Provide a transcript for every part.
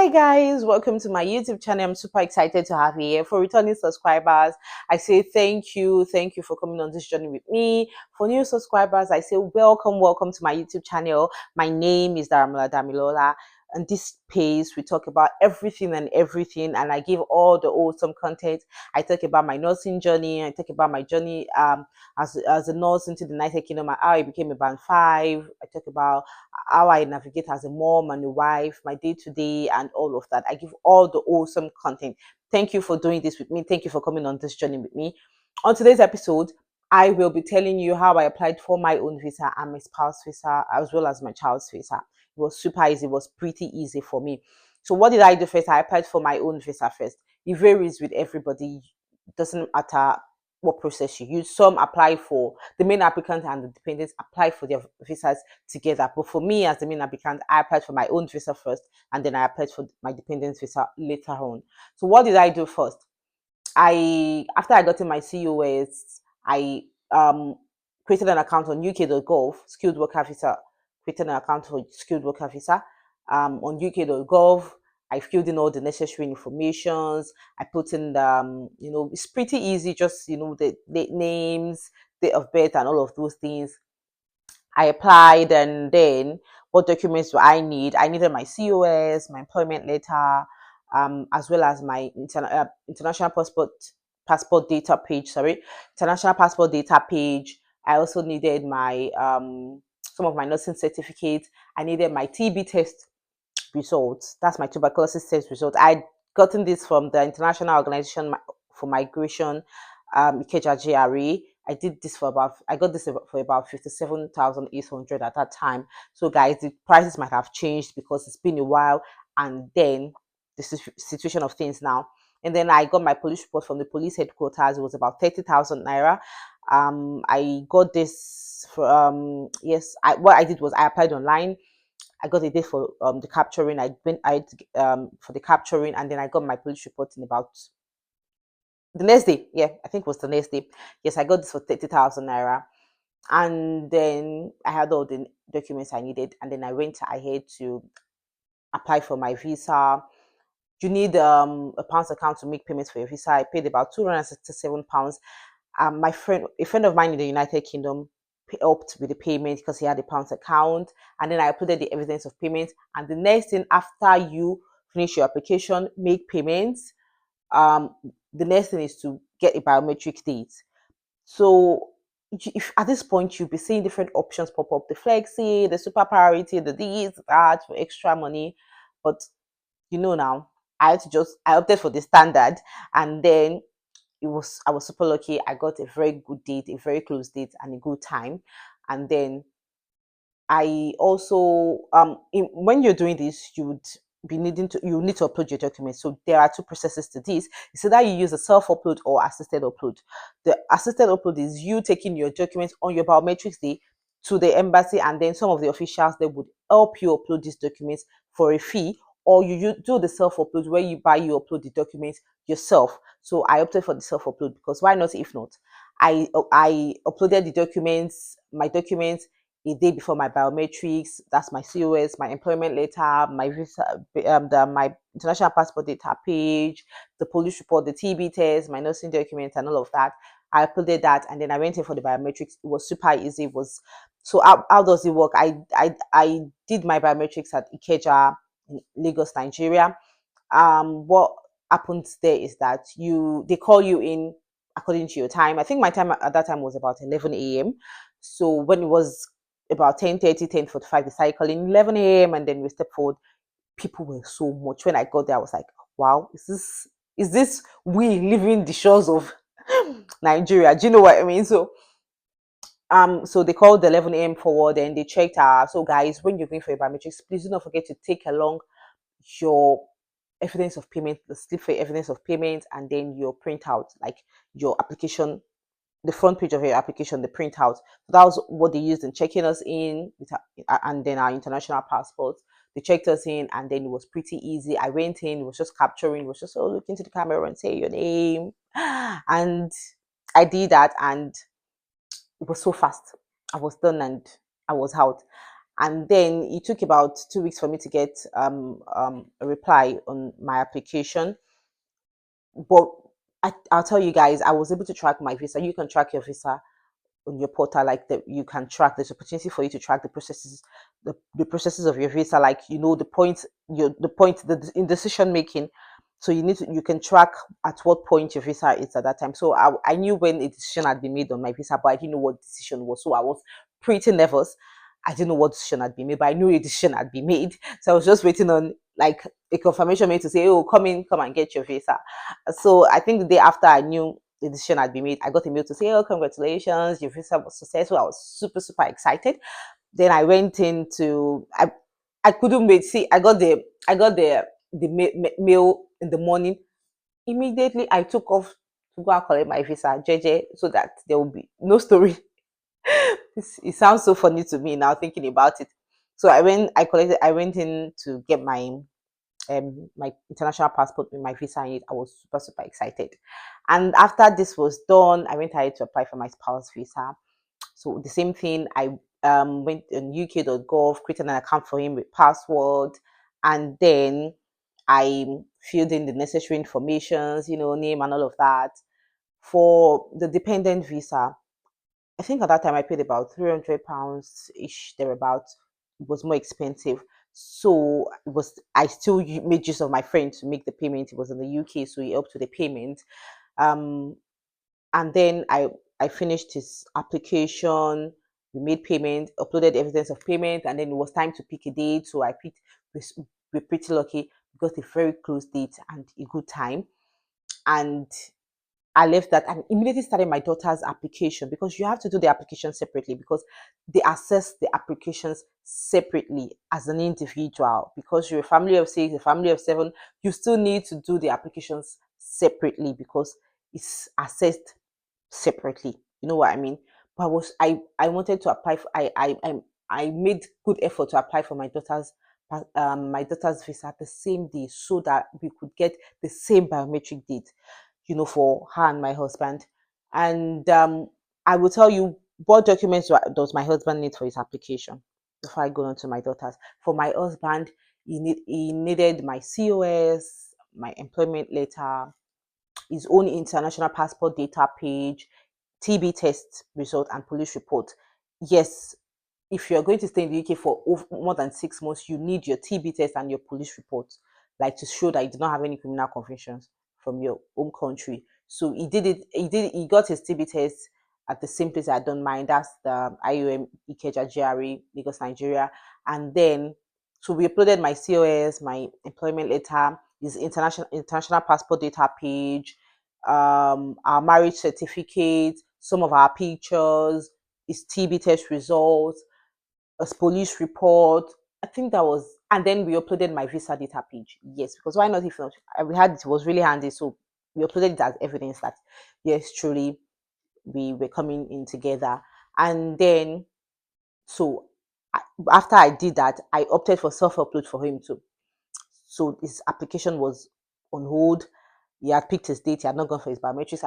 Hi guys, welcome to my YouTube channel. I'm super excited to have you here. For returning subscribers, I say thank you for coming on this journey with me. For new subscribers, I say welcome to my YouTube channel. My name is Daramala Damilola, and this page we talk about everything and everything, and I give all the awesome content. I talk about my nursing journey. I talk about my journey as a nurse into the United Kingdom, how I became a band 5. I talk about how I navigate as a mom and a wife, my day to day, and all of that. I give all the awesome content. Thank you for doing this with me. Thank you for coming on this journey with me. On today's episode, I will be telling you how I applied for my own visa and my spouse visa, as well as my child's visa. It was super easy. It was pretty easy for me. So what did I do first? I applied for my own visa first. It varies with everybody. It doesn't matter what process you use. Some apply for the main applicant and the dependents apply for their visas together. But for me, as the main applicant, I applied for my own visa first, and then I applied for my dependent's visa later on. So what did I do first? After I got in my COS, I created an account on UK.gov, skilled worker visa. Created an account for skilled worker visa on UK.gov. I filled in all the necessary informations. I put in the, it's pretty easy, just, the names, date of birth, and all of those things. I applied, and then what documents do I need? I needed my COS, my employment letter, as well as my international passport data page. Sorry, international passport data page. I also needed my some of my nursing certificates. I needed my TB test results. That's my tuberculosis test result. I'd gotten this from the International Organization for Migration, Ikeja GRE. I got this for about 57,800 at that time. So guys, the prices might have changed because it's been a while, and then the situation of things now. And then I got my police report from the police headquarters. It was about 30,000 naira. I got this for what I did was I applied online. I got a date for the capturing. For the capturing, and then I got my police report in about the next day. Yeah, I think it was the next day. Yes, I got this for 30,000 naira, and then I had all the documents I needed, and then I went ahead to apply for my visa. You need a pounds account to make payments for your visa. I paid about £267. A friend of mine in the United Kingdom helped with the payment because he had a pounds account, and then I uploaded the evidence of payment. And the next thing after you finish your application, make payments, the next thing is to get a biometric date. So if at this point you'll be seeing different options pop up: the flexi, the super priority, the this, that for extra money. But now I opted for the standard, and then I was super lucky. I got a very good date, a very close date, and a good time. And then I also when you're doing this, you need to upload your documents. So there are two processes to this. It's either you use a self-upload or assisted upload. The assisted upload is you taking your documents on your biometrics day to the embassy, and then some of the officials they would help you upload these documents for a fee. Or you do the self-upload where you upload the documents yourself. So I opted for the self-upload because why not if not? I uploaded my documents a day before my biometrics. That's my COS, my employment letter, my visa, my international passport data page, the police report, the TB test, my nursing documents, and all of that. I uploaded that, and then I went in for the biometrics. It was super easy. It was so. How does it work? I did my biometrics at Ikeja in Lagos, Nigeria. What happens there is that they call you in according to your time. I think my time at that time was about 11 a.m. So when it was about 10:30, 10:45, they started calling 11 a.m. and then we stepped forward. People were so much. When I got there, I was like, wow, is this we living the shores of Nigeria? Do you know what I mean? So they called the 11 a.m. forward and they checked so guys, when you're going for your biometrics, please do not forget to take along your evidence of payment, the slip for evidence of payment, and then your printout, like your application, the front page of your application, the printout. So that was what they used in checking us in, and then our international passports. They checked us in, and then it was pretty easy. I went in, it was just capturing, it was just look into the camera and say your name, and I did that, and it was so fast. I was done and I was out. And then it took about 2 weeks for me to get a reply on my application. But I'll tell you guys, I was able to track my visa. You can track your visa on your portal, like that you can track. There's opportunity for you to track the processes, the processes of your visa, like the point, the in decision making. So you can track at what point your visa is at that time. So I knew when a decision had been made on my visa, but I didn't know what decision was. So I was pretty nervous. I didn't know what decision had been made, but I knew a decision had been made. So I was just waiting on like a confirmation mail to say, "Oh, come and get your visa." So I think the day after I knew the decision had been made, I got a mail to say, "Oh, congratulations, your visa was successful." I was super, super excited. Then I went into I couldn't wait. See, I got the mail in the morning. Immediately I took off to go and collect my visa, JJ, so that there will be no story. It sounds so funny to me now thinking about it. So I went in to get my international passport with my visa in it. I was super, super excited. And after this was done, I went ahead to apply for my spouse visa. So the same thing, I went on uk.gov, created an account for him with password, and then I filled in the necessary informations, name and all of that. For the dependent visa, I think at that time I paid about £300 ish, thereabouts. It was more expensive. So I still made use of my friend to make the payment. It was in the UK, so he helped with the payment. Um, and then I finished his application. We made payment, uploaded evidence of payment, and then it was time to pick a date. So I picked. We're pretty lucky. We got a very close date and a good time. And I left that and immediately started my daughter's application, because you have to do the application separately, because they assess the applications separately as an individual. Because you're a family of six, a family of seven, you still need to do the applications separately because it's assessed separately. You know what I mean? But I wanted to apply for I made good effort to apply for my daughter's visa the same day, so that we could get the same biometric date, for her and my husband. And I will tell you what documents does my husband need for his application before I go on to my daughter's. For my husband, he needed my COS, my employment letter, his own international passport data page, TB test result, and police report. Yes, if you're going to stay in the UK for more than 6 months, you need your TB test and your police report, like to show that you do not have any criminal convictions from your home country. So he did it. He got his TB test at the same place I had done mine. That's the IOM Ikeja GRA, Lagos, Nigeria. And then, so we uploaded my COS, my employment letter, his international passport data page, our marriage certificate, some of our pictures, his TB test results, a police report. I think that was, and then we uploaded my visa data page. Yes, because why not? If not, we had it was really handy, so we uploaded it as evidence that yes, truly we were coming in together. And then, so after I did that, I opted for self upload for him too. So his application was on hold. He had picked his date. He had not gone for his biometrics.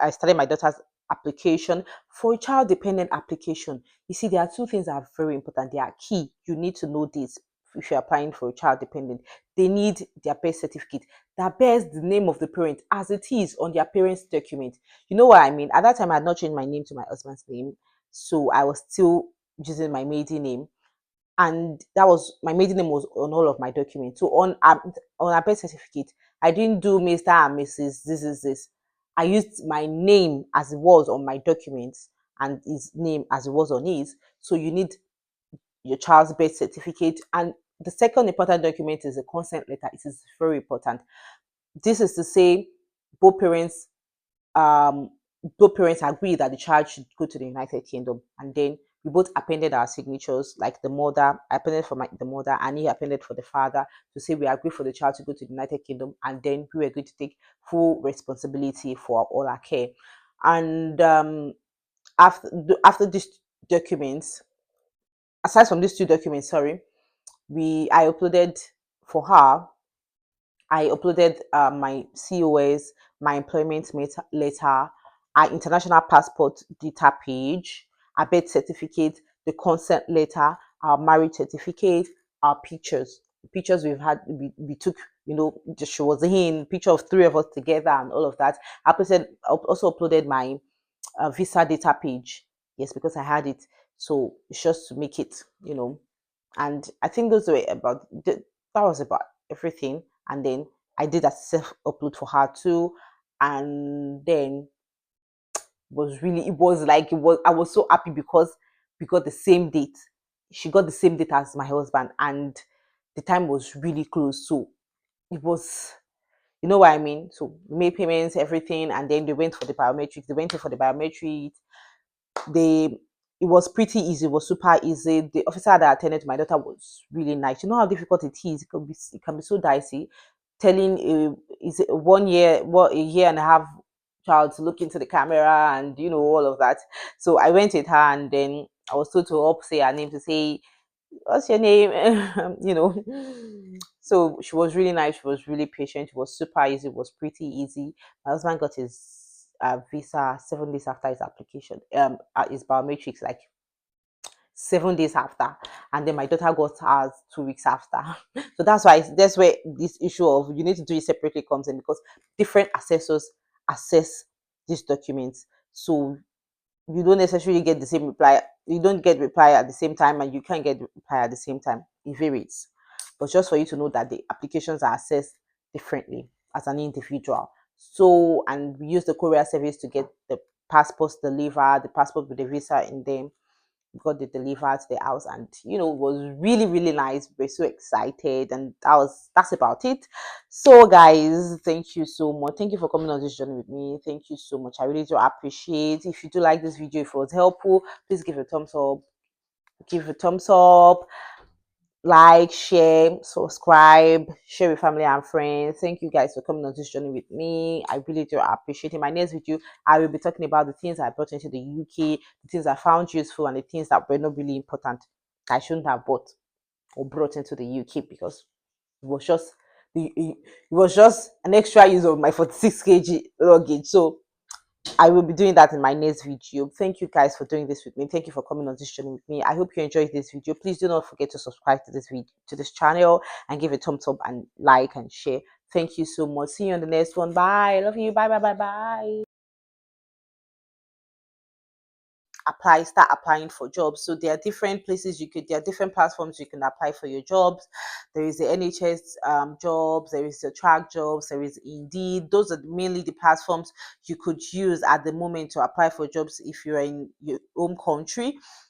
I started my daughter's application for a child dependent application. You see, there are two things that are very important. They are key. You need to know this if you're applying for a child dependent. They need their birth certificate that bears the name of the parent as it is on their parents' document. You know what I mean? At that time, I had not changed my name to my husband's name. So I was still using my maiden name, and that was my maiden name was on all of my documents. So on a birth certificate, I didn't do Mr. and Mrs. This is this. I used my name as it was on my documents and his name as it was on his. So you need your child's birth certificate, and the second important document is a consent letter. It is very important. This is to say both parents um, both parents agree that the child should go to the United Kingdom, and then we both appended our signatures, like the mother appended for the mother, and he appended for the father, to say we agree for the child to go to the United Kingdom, and then we were going to take full responsibility for all our care. And after these documents, aside from these two documents, sorry, we I uploaded for her I uploaded my COS, my employment letter, our international passport data page, a birth certificate, the consent letter, our marriage certificate, our pictures we took, just she was in picture of three of us together and all of that. I also uploaded my visa data page. Yes, because I had it. So it's just to make it, and I think those were that was about everything. And then I did a self upload for her too. And then it was like, I was so happy because we got the same date. She got the same date as my husband, and the time was really close. So it was, you know what I mean? So we made payments, everything, and then they went for the biometrics. They went in for the biometrics. They It was pretty easy. It was super easy. The officer that attended to my daughter was really nice. You know how difficult it is. It can be so dicey. Telling is it 1 year, a year and a half child to look into the camera and all of that. So I went with her, and then I was told to up say her name, to say, "What's your name?" So she was really nice. She was really patient. It was super easy. It was pretty easy. My husband got his visa 7 days after his application, his biometrics, like 7 days after, and then my daughter got hers 2 weeks after. So that's where this issue of you need to do it separately comes in, because different assessors assess these documents. So you don't necessarily get the same reply. You don't get reply at the same time, and you can't get reply at the same time. It varies. But just for you to know that the applications are assessed differently as an individual. So, and we use the courier service to get the passports delivered, the passport with the visa in them. We got it delivered to the house, and it was really, really nice. We're so excited, and that's about it. So guys, thank you so much. Thank you for coming on this journey with me. Thank you so much. I really do appreciate. If you do like this video, if it was helpful, please give it a thumbs up. Give it a thumbs up, like, share, subscribe, share with family and friends. Thank you guys for coming on this journey with me. I really do appreciate it. In my next video, I will be talking about the things I brought into the UK, the things I found useful, and the things that were not really important, I shouldn't have bought or brought into the UK, because it was just it was just an extra use of my 46 kg luggage. So I will be doing that in my next video. Thank you guys for doing this with me. Thank you for coming on this journey with me. I hope you enjoyed this video. Please do not forget to subscribe to this video, to this channel, and give a thumbs up and like and share. Thank you so much. See you on the next one. Bye. Love you. Bye, bye, bye, bye. Start applying for jobs. So there are different places there are different platforms you can apply for your jobs. There is the NHS jobs, there is the track jobs, there is Indeed. Those are mainly the platforms you could use at the moment to apply for jobs if you're in your home country.